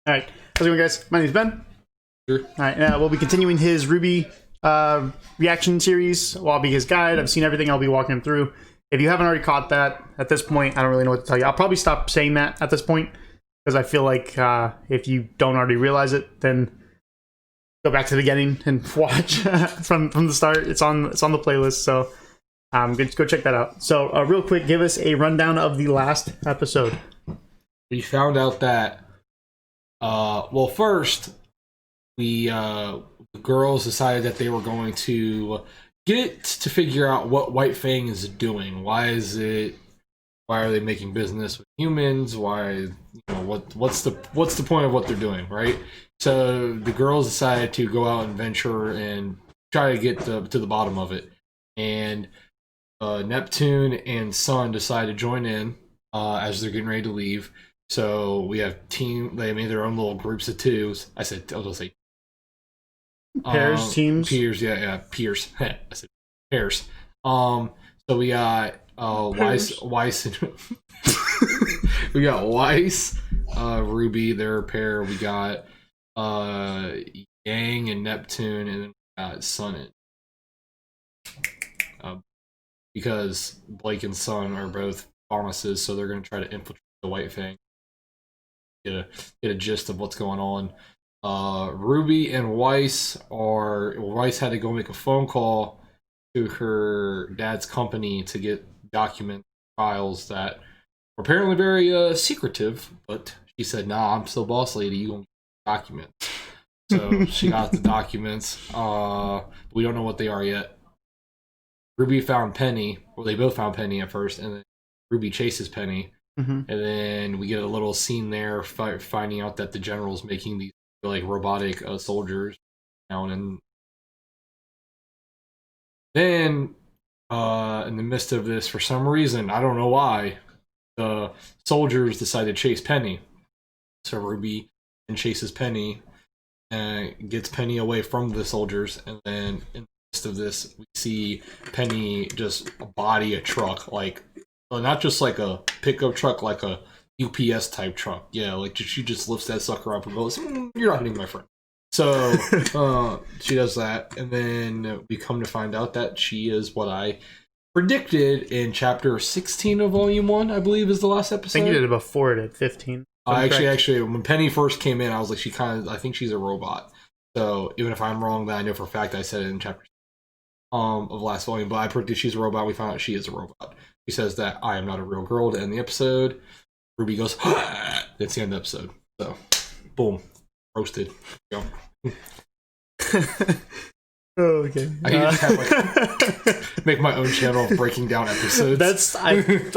All right, how's it going, guys? My name's Ben. Sure. All right, we'll be continuing his RWBY reaction series. Well, I'll be his guide. I've seen everything. I'll be walking him through. If you haven't already caught that, at this point, I don't really know what to tell you. I'll probably stop saying that at this point because I feel like if you don't already realize it, then go back to the beginning and watch from the start. It's on the playlist, so go check that out. So, real quick, give us a rundown of the last episode. We found out that well, first the girls decided that they were going to get to figure out what White Fang is doing. Why are they making business with humans? Why, what's the point of what they're doing, right? So the girls decided to go out and venture and try to get to the bottom of it. And Neptune and Sun decided to join in as they're getting ready to leave. So we have they made their own little groups of twos. I was say pairs, teams, peers, peers. I said pairs. So we got Weiss and we got Weiss, RWBY, they're a pair. We got Yang and Neptune, and then we got Sun because Blake and Sun are both pharmacists, so they're going to try to infiltrate the White Fang. Get a gist of what's going on. RWBY and Weiss had to go make a phone call to her dad's company to get document files that were apparently very secretive, but she said, "Nah, I'm still boss lady. You gonna get documents." So she got the documents. We don't know what they are yet. RWBY found Penny. Well, they both found Penny at first, and then RWBY chases Penny. And then we get a little scene there finding out that the general's making these like robotic soldiers down, and then in the midst of this, for some reason, I don't know why, the soldiers decide to chase Penny. So RWBY and chases Penny and gets Penny away from the soldiers, and then in the midst of this, we see Penny just body a truck, like not just like a pickup truck, like a UPS type truck. Yeah, like she just lifts that sucker up and goes, "You're not hitting my friend." So she does that, and then we come to find out that she is what I predicted in chapter 16 of volume 1, I believe is the last episode. I think you did it before it at 15. Actually, when Penny first came in, I was like, I think she's a robot. So even if I'm wrong, then I know for a fact I said it in chapter of last volume, but I predicted she's a robot. We found out she is a robot. She says that I am not a real girl to end the episode. RWBY goes, that's the end of the episode. So, boom. Roasted. Go. Oh, okay. I can just have make my own channel of breaking down episodes.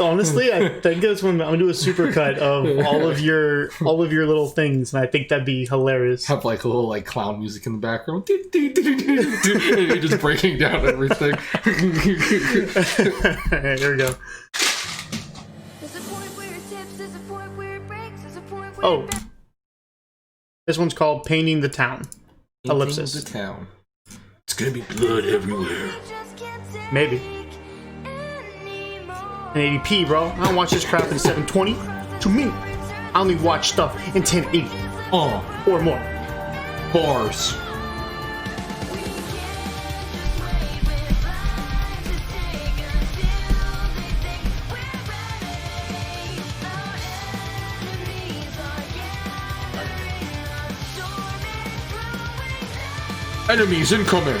Honestly, I think that's when I'm gonna do a supercut of all of your little things, and I think that'd be hilarious. Have like a little like clown music in the background, and you're just breaking down everything. Right, here we go. Oh, this one's called "Painting the Town." Ellipsis. The town. It's gonna be blood everywhere. Maybe. In 80p, bro. I don't watch this crap in 720. To me, I only watch stuff in 1080. Or more. Bars. Enemies incoming!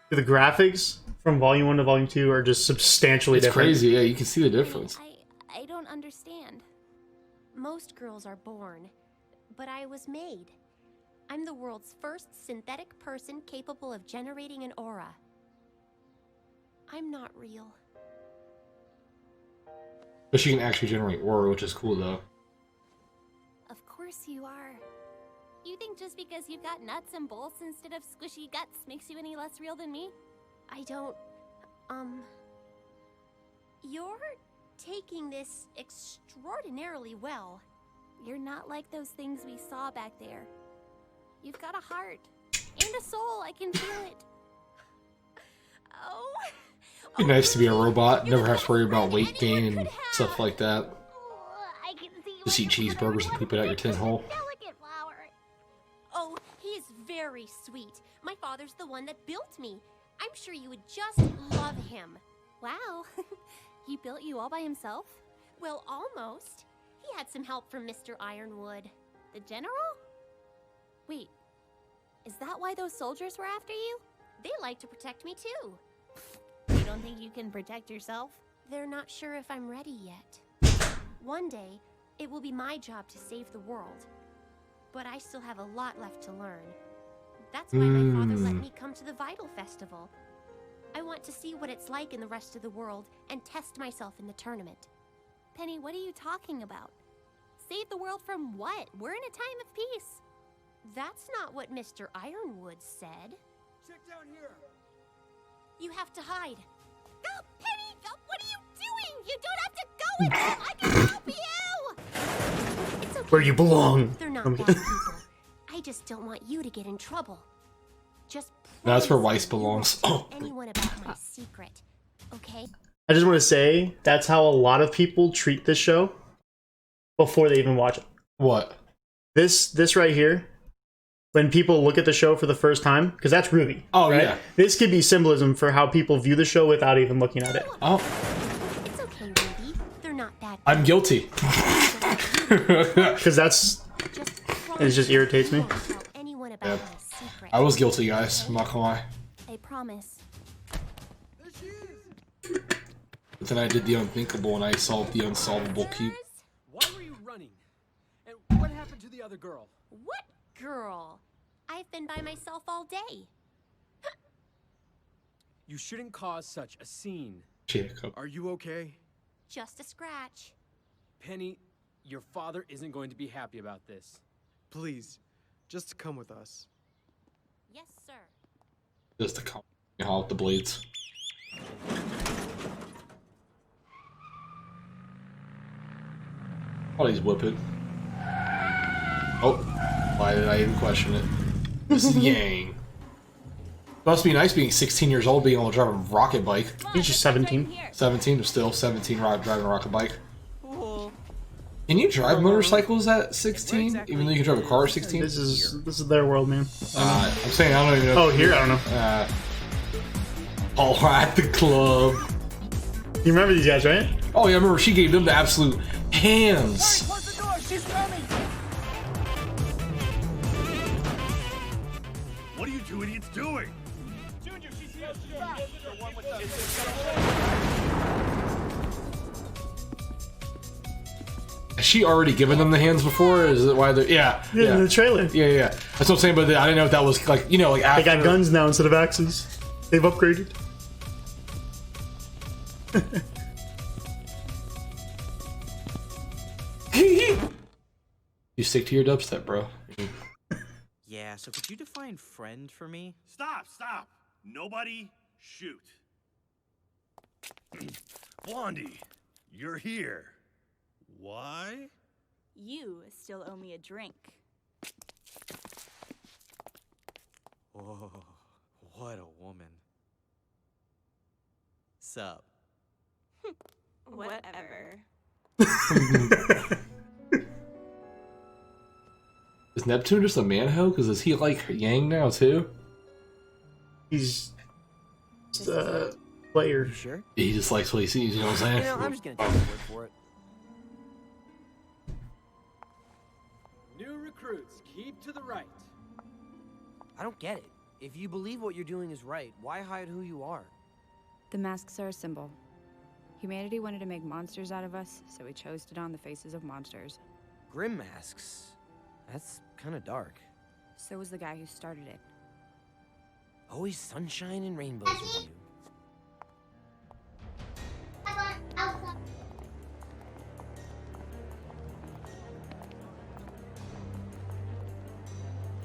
The graphics from Volume 1 to Volume 2 are just substantially different. It's crazy, yeah, you can see the difference. I don't understand. Most girls are born, but I was made. I'm the world's first synthetic person capable of generating an aura. I'm not real. But she can actually generate aura, which is cool, though. Of course you are. You think just because you've got nuts and bolts instead of squishy guts makes you any less real than me? I don't... You're taking this extraordinarily well. You're not like those things we saw back there. You've got a heart and a soul. I can feel it. Oh. It'd be nice to be a robot. Never have to worry about weight gain and stuff like that. I can see Just eat cheeseburgers and poop it out your tin hole. delicate flower. Oh, he is very sweet. My father's the one that built me. I'm sure you would just love him. Wow. He built you all by himself? Well, almost. He had some help from Mr. Ironwood. The general? Wait, is that why those soldiers were after you? They like to protect me too. You don't think you can protect yourself? They're not sure if I'm ready yet. One day, it will be my job to save the world. But I still have a lot left to learn. That's why my father let me come to the Vital Festival. I want to see what it's like in the rest of the world and test myself in the tournament. Penny, what are you talking about? Save the world from what? We're in a time of peace. That's not what Mr. Ironwood said. Check down here. You have to hide. Oh, Penny, what are you doing? You don't have to go with them. I can help you. It's okay. Where you belong. They're not bad people. I just don't want you to get in trouble. Just That's where promise Weiss me you won't belongs. tell anyone about my secret, okay? I just want to say that's how a lot of people treat this show before they even watch it. What? This right here, when people look at the show for the first time, because that's RWBY. Oh, right? yeah. This could be symbolism for how people view the show without even looking at it. Oh, It's okay, Ruby. They're not bad. I'm guilty. Because that's Just it just irritates me. won't tell anyone about Yep. my secret. I was guilty, guys. I'm not gonna lie. I promise. There she is. But then I did the unthinkable and I solved the unsolvable cube. Why were you running? And what happened to the other girl? What girl? I've been by myself all day. You shouldn't cause such a scene. Jacob. Are you okay? Just a scratch. Penny, your father isn't going to be happy about this. Please, just come with us. Yes, sir. Just to come out with the blades. Oh, he's whipping. Oh, why did I even question it? This is Yang. Must be nice being 16 years old, being able to drive a rocket bike. He's just 17. 17, still 17, driving a rocket bike. Can you drive motorcycles at 16? Even though you can drive a car at 16? This is their world, man. I'm saying I don't even know. Oh, here I don't know. Oh, at the club. You remember these guys, right? Oh yeah, I remember she gave them the absolute hands. Close the door, she's coming! What are you two idiots doing? Has she already given them the hands before? Or is it why they're Yeah, in the trailer. yeah? That's what I'm saying. But I didn't know if that was like like They after. got guns now instead of axes. They've upgraded. You stick to your dubstep, bro. Yeah, so could you define friend for me? Stop! Nobody shoot. Blondie, you're here. Why? You still owe me a drink. Whoa, what a woman. Sup? Whatever. Is Neptune just a manho? Because is he like Yang now too? He's just a player. You sure? He just likes what he sees. You know what I'm You saying? know, I'm just gonna take your word for it. New recruits, keep to the right. I don't get it. If you believe what you're doing is right, why hide who you are? The masks are a symbol. Humanity wanted to make monsters out of us, so we chose to don the faces of monsters. Grim masks. That's kind of dark. So was the guy who started it. Always sunshine and rainbows with you.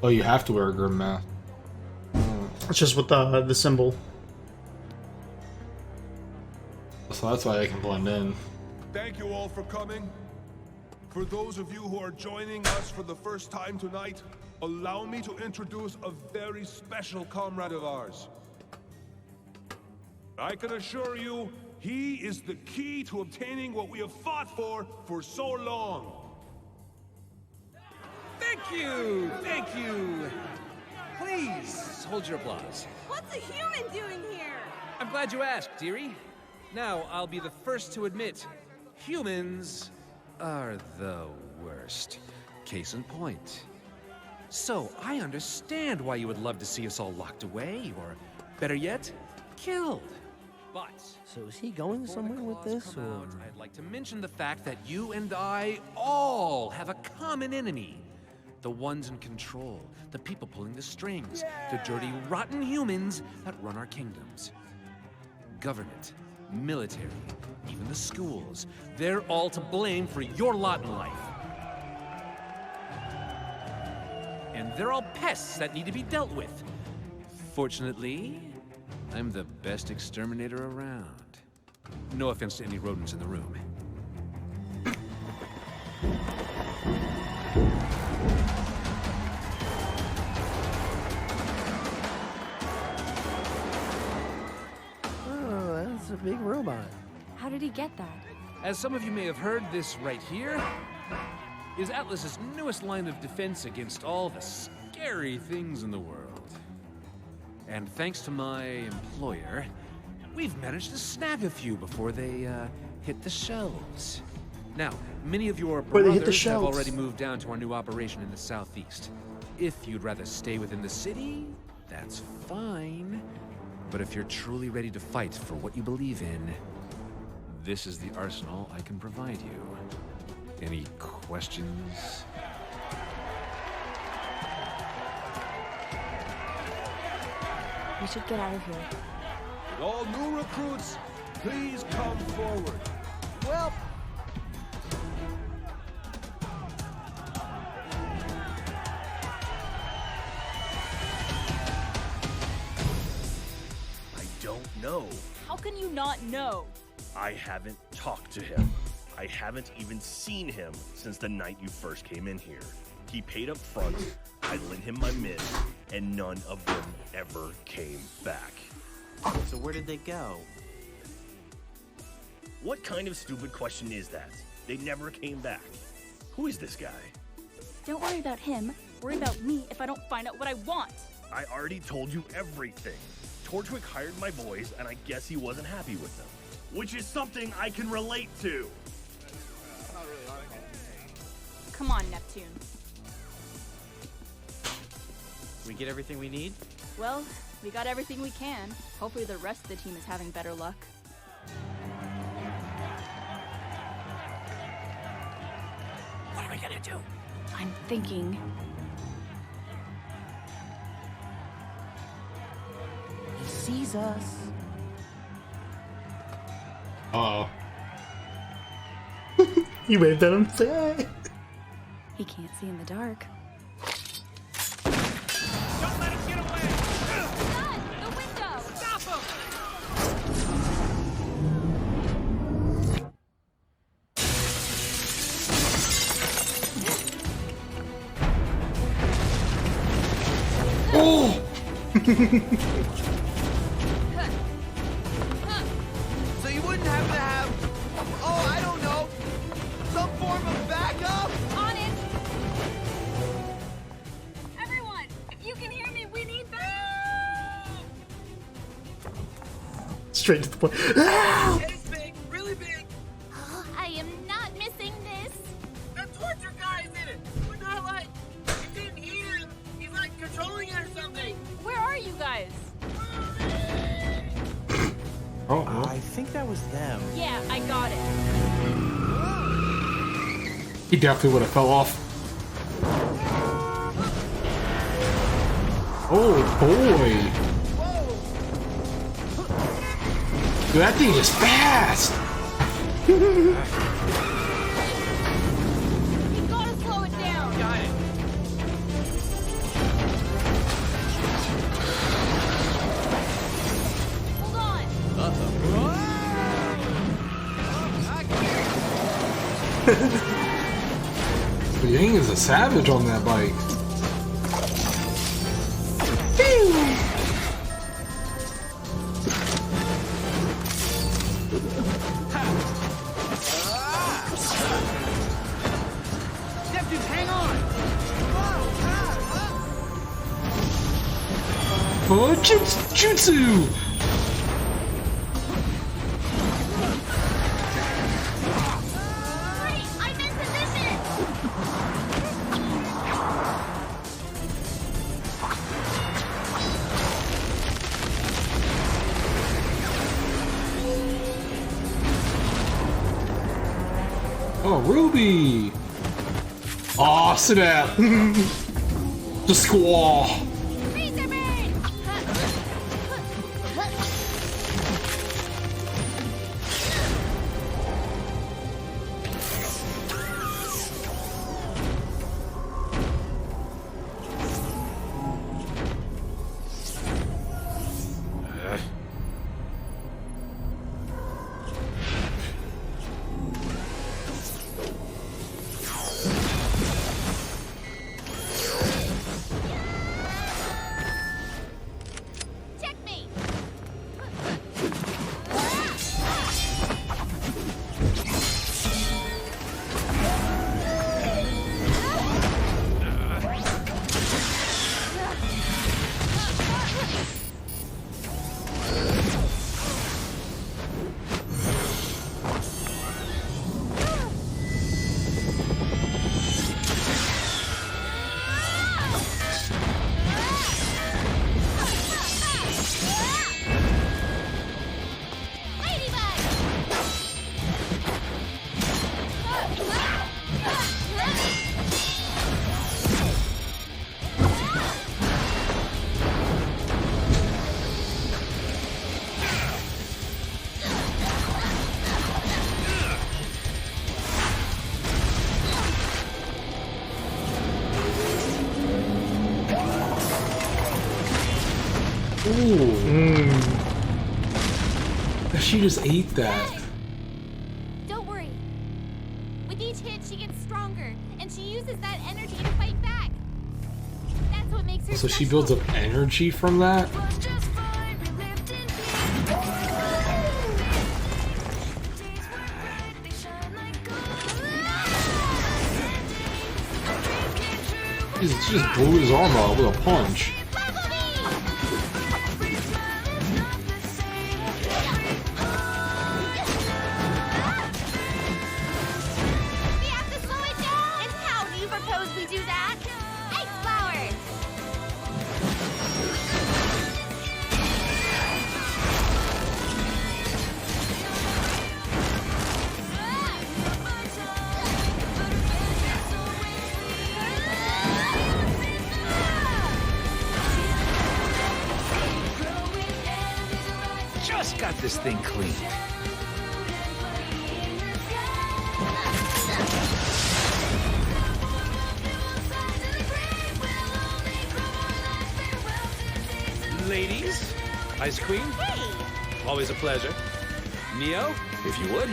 Oh, you have to wear a grim mask. It's just with the symbol. So that's why they can blend in. Thank you all for coming. For those of you who are joining us for the first time tonight, allow me to introduce a very special comrade of ours. I can assure you, he is the key to obtaining what we have fought for so long. Thank you! Thank you! Please, hold your applause. What's a human doing here? I'm glad you asked, dearie. Now, I'll be the first to admit, humans are the worst. Case in point. So, I understand why you would love to see us all locked away, or better yet, killed. But So is he going somewhere with this, or...? I'd like to mention the fact that you and I all have a common enemy. The ones in control, the people pulling the strings, the dirty, rotten humans that run our kingdoms. Government, military, even the schools, they're all to blame for your lot in life. And they're all pests that need to be dealt with. Fortunately, I'm the best exterminator around. No offense to any rodents in the room. Oh, that's a big robot. How did he get that? As some of you may have heard, this right here is Atlas's newest line of defense against all the scary things in the world. And thanks to my employer, we've managed to snag a few before they hit the shelves. Now, many of your Before they hit the brothers have shelves. already moved down to our new operation in the southeast. If you'd rather stay within the city, that's fine. But if you're truly ready to fight for what you believe in, this is the arsenal I can provide you. Any questions? We should get out of here. All new recruits, please come forward. Well, I don't know. How can you not know? I haven't talked to him. I haven't even seen him since the night you first came in here. He paid up front, I lent him my mid, and none of them ever came back. So where did they go? What kind of stupid question is that? They never came back. Who is this guy? Don't worry about him. Worry about me if I don't find out what I want. I already told you everything. Torchwick hired my boys, and I guess he wasn't happy with them. Which is something I can relate to. Come on, Neptune. We get everything we need? Well, we got everything we can. Hopefully the rest of the team is having better luck. What are we gonna do? I'm thinking. he sees us. Uh-oh. He waved at him. Say hi. He can't see in the dark. Don't let him get away! Son, the window! Stop him! Oh! So you wouldn't have to have, oh, I don't know, some form of backup? On it! Everyone, if you can hear me, we need backup! Straight to the point. Ah! It's big, really big. I am not missing this. That torture guy is in it. We're not like, it didn't eat him. He's like controlling it or something. Where are you guys? Oh, I think that was them. Yeah, I got it. he definitely would have fell off. Oh boy! Dude, that thing is fast! You gotta slow it down. Got it. Hold on. Uh-oh. I can't. Yang is a savage on that bike. Dude, hang on! Oh, jutsu! I'm in position! Oh, Ruby! Aw, snap! The squaw! She just ate that. Don't worry. With each hit, she gets stronger, and she uses that energy to fight back. That's what makes her So she special. builds up energy from that? She just blew his arm out with a punch. We have to slow it down! And how do you propose we do that? Ice flowers! Just got this thing clean. Ladies, Ice Queen. Hey! Always a pleasure. Neo, if you would.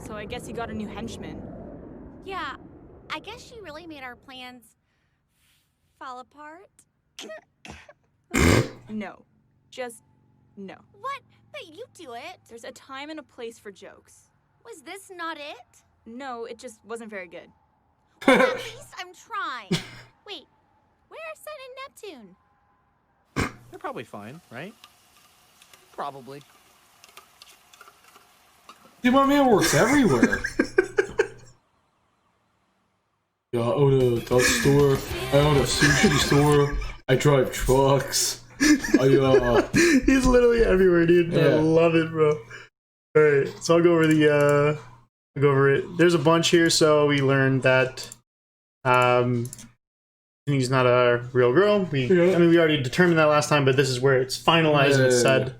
So I guess you got a new henchman. Yeah, I guess she really made our plans fall apart. No. Just no. What? But you do it. There's a time and a place for jokes. Was this not it? No, it just wasn't very good. Well, at least I'm trying. Wait, where are Sun and Neptune? They're probably fine, right? Probably. Dude, my man works everywhere. Yeah, I own a dog store. I own a sushi store. I drive trucks. He's literally everywhere, dude. Yeah. I love it, bro. Alright, so I'll go over the I'll go over it. There's a bunch here, so we learned that he's not a real girl. I mean, we already determined that last time, but this is where it's finalized and said.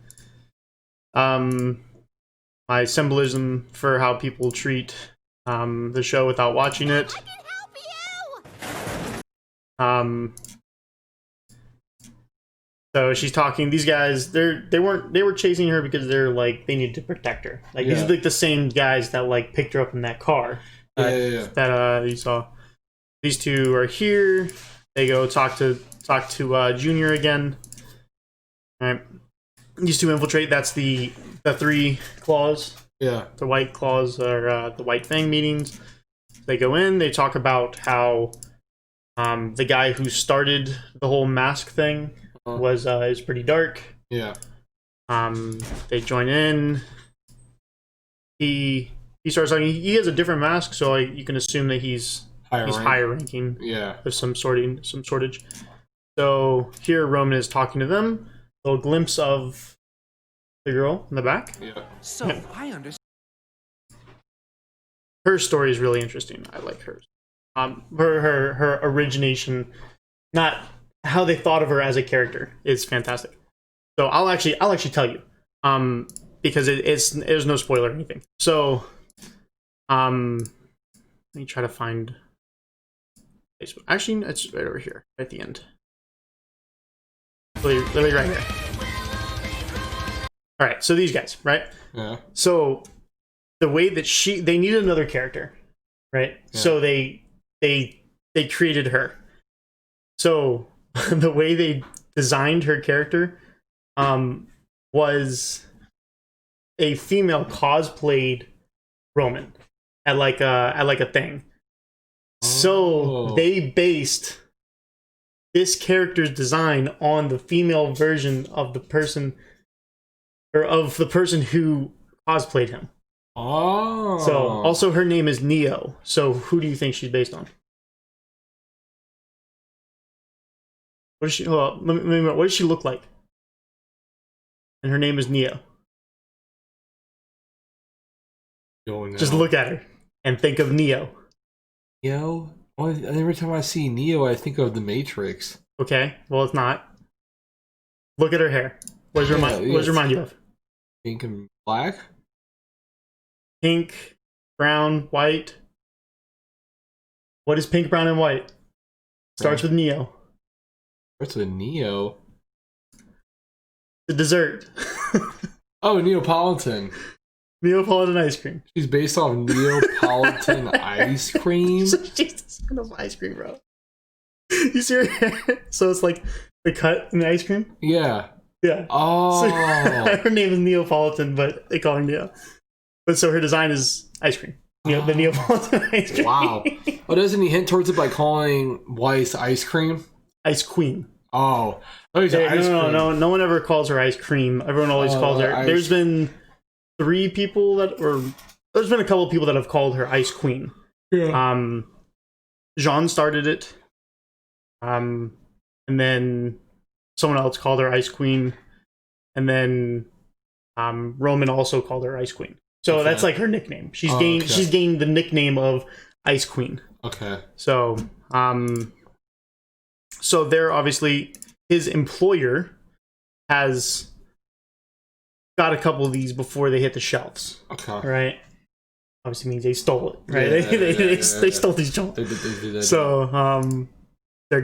my symbolism for how people treat the show without watching it. So she's talking. These guys, they were chasing her because they're like they needed to protect her. Like these are like the same guys that like picked her up in that car. That you saw. These two are here. They go talk to Junior again. All right. These two infiltrate. That's the 3 claws. Yeah. The white claws are the white fang meetings. They go in. They talk about how the guy who started the whole mask thing was is pretty dark. Yeah. They join in. He starts talking. He has a different mask, so you can assume that he's higher ranking. Yeah. There's some shortage. So here Roman is talking to them. A little glimpse of the girl in the back. Yeah. So I understand. Her story is really interesting. I like hers. Her origination, not how they thought of her as a character, is fantastic. So I'll actually tell you, because there's no spoiler or anything. So, let me try to find Facebook. Actually, it's right over here, right at the end. Literally right here. All right, so these guys, right? Yeah. So the way that they needed another character, right? Yeah. So they created her. So the way they designed her character was a female cosplayed Roman at like a thing. So they based this character's design on the female version of the person, or of the person who cosplayed him. Oh. So also her name is Neo. So who do you think she's based on? What does she? What does she look like? And her name is Neo. Just look at her and think of Neo. Neo? Well, every time I see Neo, I think of the Matrix. Okay, well it's not. Look at her hair. What does it remind you of? Pink and black? Pink, brown, white. What is pink, brown, and white? Starts with Neo. Starts with Neo? The dessert. Oh, Neapolitan. Neapolitan ice cream. She's based off Neapolitan ice cream? Jesus, I love ice cream, bro. You see her hair? So it's like the cut in the ice cream? Yeah. Yeah. Oh. So her name is Neapolitan, but they call her Neo. But so her design is ice cream. The Neapolitan ice cream. Wow. Oh, doesn't he hint towards it by calling Weiss ice cream? Ice queen. Oh. No one ever calls her ice cream. Everyone always calls her. There's been 3 people there's been a couple of people that have called her Ice Queen. Yeah. Jean started it. And then someone else called her Ice Queen. And then Roman also called her Ice Queen. So that's like her nickname. She's gained the nickname of Ice Queen. Okay. So so they're obviously, his employer has got a couple of these before they hit the shelves. Okay. Right? Obviously means they stole it, right? They stole these junk. So they're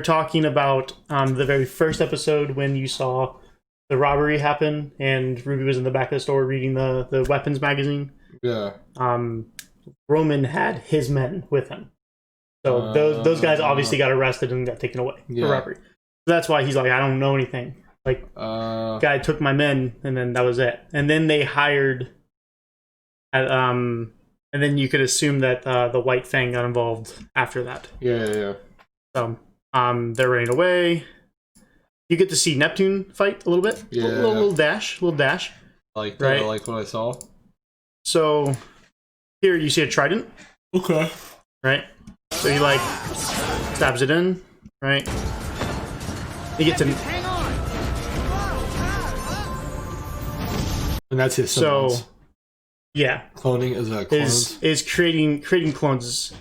talking about the very first episode when you saw the robbery happen and Ruby was in the back of the store reading the weapons magazine. Yeah. Roman had his men with him. So those guys obviously got arrested and got taken away for robbery. So that's why he's like, I don't know anything. Like, guy took my men, and then that was it. And then they hired, and then you could assume that the White Fang got involved after that. Yeah. So they're running away. You get to see Neptune fight a little bit. Yeah. A little dash. Like right? I like what I saw. So here you see a trident. Okay. Right? So he like stabs it in, right? He gets in. And that's his So yeah. Cloning is a clones? Is creating clones.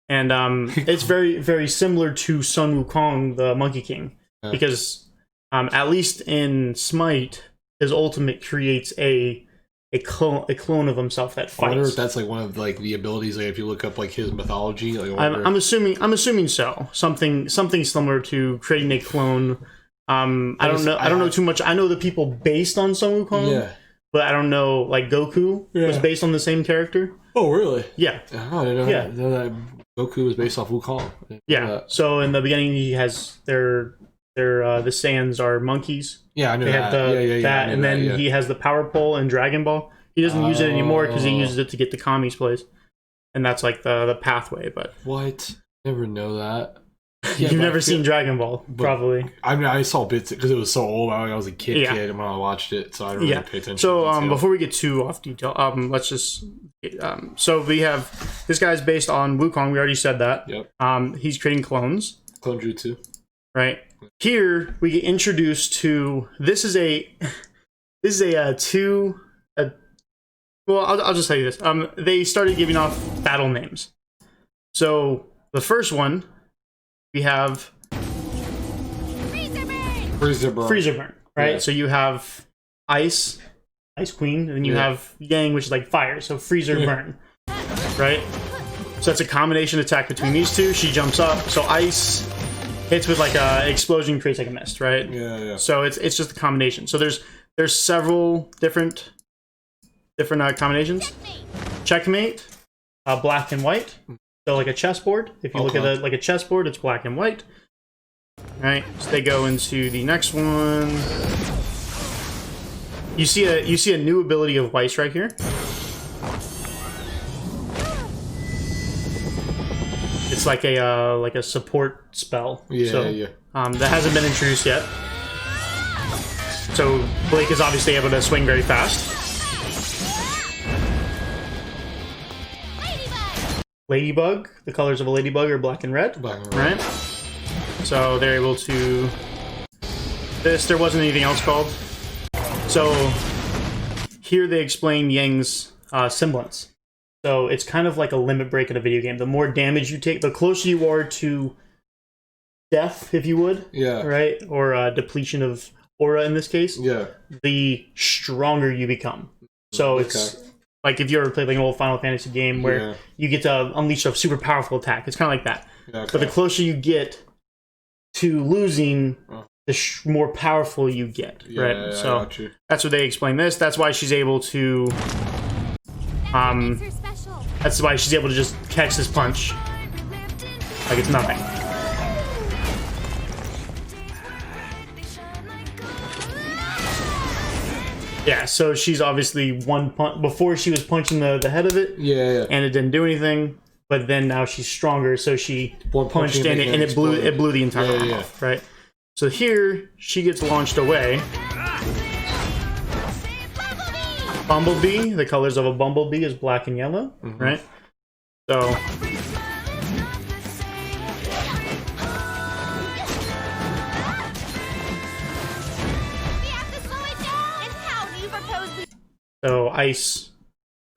And it's very, very similar to Sun Wukong, the Monkey King. Yeah. Because at least in Smite, his ultimate creates a a clone of himself that I wonder fights. if that's like one of like the abilities. Like if you look up like his mythology, like I'm assuming so. Something similar to creating a clone. I don't know. I don't know too much. I know the people based on Sun Wukong. Yeah. But I don't know. Like Goku was based on the same character. Oh, really? Yeah. Oh, I didn't know that Goku was based off Wukong. Yeah. So in the beginning, he has the Saiyans are monkeys. Yeah, I knew they that. Have Yeah, that, and then he has the power pole in Dragon Ball. He doesn't use it anymore because he uses it to get to Kami's place, and that's like the pathway. But what? Never know that. You've never seen Dragon Ball, probably. I mean, I saw bits because it was so old. I was a kid when I watched it, so I didn't really pay attention. So before we get too off detail, let's just so we have this guy's based on Wukong. We already said that. Yep. He's creating clones. Clone Jutsu. Right. Here we get introduced to well, I'll just tell you this. They started giving off battle names. So the first one we have Freezer Burn. right? Yeah. So you have Ice Queen, and then you have Yang, which is like fire. So Freezer Burn, right? So that's a combination attack between these two. She jumps up. So Ice hits with like a explosion, creates like a mist, right? Yeah. So it's just a combination. So there's several different combinations. Checkmate, black and white. So like a chessboard. If you look at it like a chessboard, it's black and white. All right. So they go into the next one. You see a new ability of Weiss right here. It's like a support spell. That hasn't been introduced yet. So Blake is obviously able to swing very fast. Ladybug. The colors of a ladybug are black and red. Right? So they're able to... There wasn't anything else called. So here they explain Yang's semblance. So it's kind of like a limit break in a video game. The more damage you take, the closer you are to death, if you would. Yeah. Right? Or depletion of aura in this case. Yeah. The stronger you become. So it's... Like if you ever played like an old Final Fantasy game where you get to unleash a super powerful attack. It's kind of like that. But the closer you get to losing, the more powerful you get. Right? So that's what they explain this. That's why she's able to... that's why she's able to just catch this punch. Like it's nothing. Yeah, so she's obviously one punch. Before she was punching the head of it. Yeah. And it didn't do anything. But then now she's stronger, so she punched in it and it blew the entire arm off, right? So here she gets launched away. Bumblebee, the colors of a bumblebee is black and yellow, right? So Ice,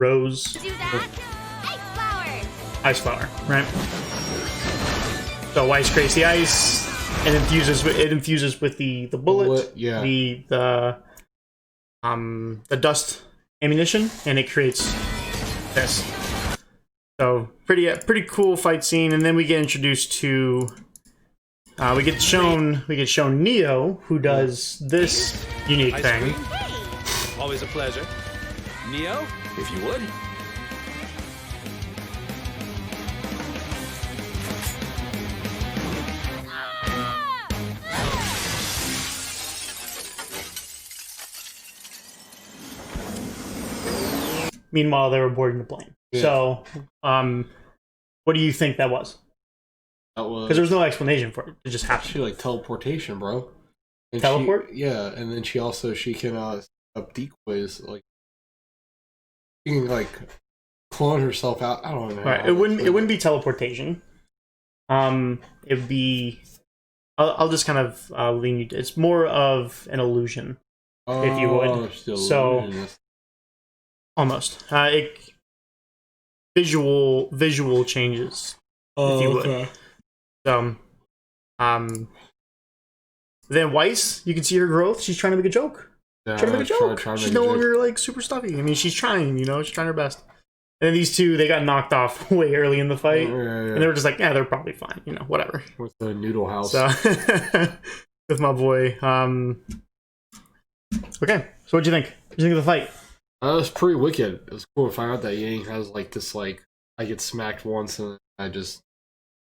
Rose, Ice Flower, right? So Ice creates the ice, and infuses with the bullet, the dust ammunition, and it creates this. So pretty cool fight scene, and then we get introduced to we get shown Neo, who does this unique thing. Always a pleasure. Neo, if you would. Meanwhile, they were boarding the plane. Yeah. So, what do you think that was? That was because there was no explanation for it. It just happened. She like teleportation, bro. And teleport? And then she can up decoys, like she can like clone herself out. I don't know. Right. It wouldn't be teleportation. It'd be. I'll just kind of lean you. It's more of an illusion, if you would. So. Almost. Visual changes, if you would. So, then Weiss, you can see her growth. She's trying to make a joke. Yeah, trying to make a joke. try to She's make a no joke. longer like super stuffy. I mean, she's trying, you know, she's trying her best. And then these two, they got knocked off way early in the fight, and they were just like, yeah, they're probably fine, you know, whatever. With the noodle house. So with my boy. Okay, so what'd you think? What'd you think of the fight? It was pretty wicked. It was cool to find out that Yang has like this, like, I get smacked once and I just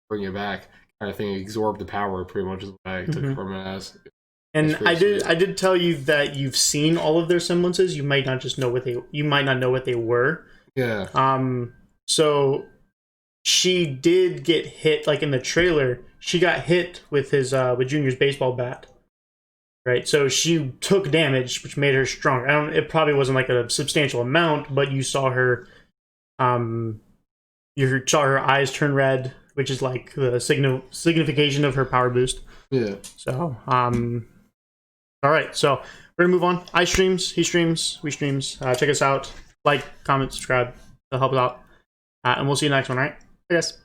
bring it back kind of thing. Absorb the power, pretty much is what I took from it as. And I did tell you that you've seen all of their semblances. You might not just know what they were. Yeah. So she did get hit, like in the trailer. She got hit with with Junior's baseball bat. Right, so she took damage, which made her stronger. It probably wasn't like a substantial amount, but you saw her, you saw her eyes turn red, which is like the signification of her power boost. Yeah. So, all right, so we're gonna move on. I streams, he streams, we streams. Check us out, like, comment, subscribe. That'll help us out, and we'll see you next one. All right, I guess.